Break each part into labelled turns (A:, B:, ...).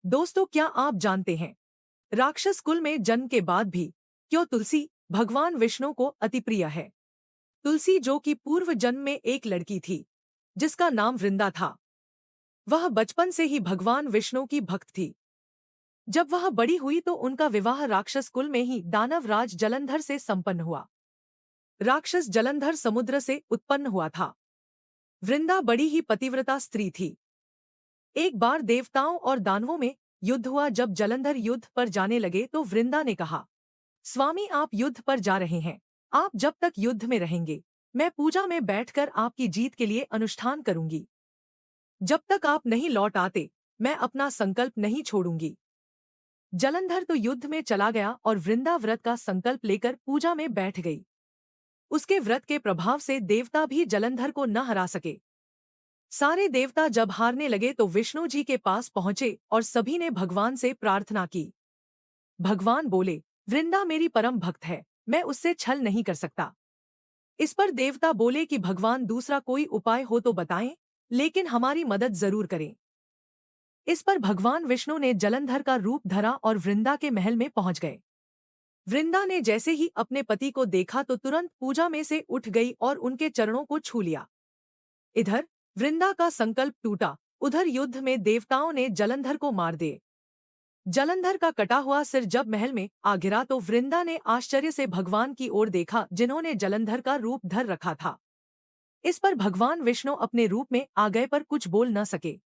A: दोस्तों, क्या आप जानते हैं राक्षस कुल में जन्म के बाद भी क्यों तुलसी भगवान विष्णु को अति प्रिय है। तुलसी, जो कि पूर्व जन्म में एक लड़की थी जिसका नाम वृंदा था, वह बचपन से ही भगवान विष्णु की भक्त थी। जब वह बड़ी हुई तो उनका विवाह राक्षस कुल में ही दानव राज जलंधर से संपन्न हुआ। राक्षस जलंधर समुद्र से उत्पन्न हुआ था। वृंदा बड़ी ही पतिव्रता स्त्री थी। एक बार देवताओं और दानवों में युद्ध हुआ। जब जलंधर युद्ध पर जाने लगे तो वृंदा ने कहा, स्वामी, आप युद्ध पर जा रहे हैं। आप जब तक युद्ध में रहेंगे, मैं पूजा में बैठकर आपकी जीत के लिए अनुष्ठान करूंगी। जब तक आप नहीं लौट आते, मैं अपना संकल्प नहीं छोड़ूंगी। जलंधर तो युद्ध में चला गया और वृंदा व्रत का संकल्प लेकर पूजा में बैठ गई। उसके व्रत के प्रभाव से देवता भी जलंधर को न हरा सके। सारे देवता जब हारने लगे तो विष्णु जी के पास पहुंचे और सभी ने भगवान से प्रार्थना की। भगवान बोले, वृंदा मेरी परम भक्त है, मैं उससे छल नहीं कर सकता। इस पर देवता बोले कि भगवान, दूसरा कोई उपाय हो तो बताएं, लेकिन हमारी मदद जरूर करें। इस पर भगवान विष्णु ने जलंधर का रूप धरा और वृंदा के महल में पहुंच गए। वृंदा ने जैसे ही अपने पति को देखा तो तुरंत पूजा में से उठ गई और उनके चरणों को छू लिया। इधर वृंदा का संकल्प टूटा, उधर युद्ध में देवताओं ने जलंधर को मार दिए। जलंधर का कटा हुआ सिर जब महल में आ गिरा तो वृंदा ने आश्चर्य से भगवान की ओर देखा, जिन्होंने जलंधर का रूप धर रखा था। इस पर भगवान विष्णु अपने रूप में आ गए पर कुछ बोल न सके।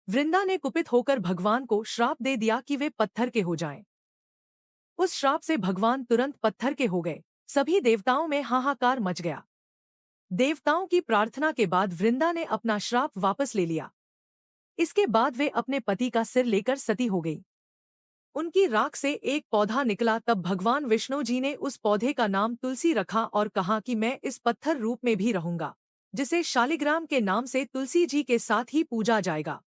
A: वृंदा ने कुपित होकर भगवान को श्राप दे दिया कि वे पत्थर के हो जाएं। उस श्राप से भगवान तुरंत पत्थर के हो गए। सभी देवताओं में हाहाकार मच गया। देवताओं की प्रार्थना के बाद वृंदा ने अपना श्राप वापस ले लिया। इसके बाद वे अपने पति का सिर लेकर सती हो गई। उनकी राख से एक पौधा निकला। तब भगवान विष्णु जी ने उस पौधे का नाम तुलसी रखा और कहा कि मैं इस पत्थर रूप में भी रहूंगा, जिसे शालिग्राम के नाम से तुलसी जी के साथ ही पूजा जाएगा।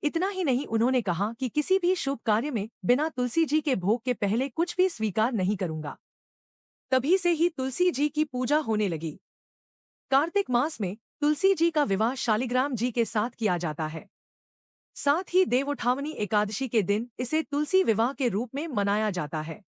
A: इतना ही नहीं, उन्होंने कहा कि किसी भी शुभ कार्य में बिना तुलसी जी के भोग के पहले कुछ भी स्वीकार नहीं करूंगा। तभी से ही तुलसी जी की पूजा होने लगी। कार्तिक मास में तुलसी जी का विवाह शालिग्राम जी के साथ किया जाता है। साथ ही देवउठावनी एकादशी के दिन इसे तुलसी विवाह के रूप में मनाया जाता है।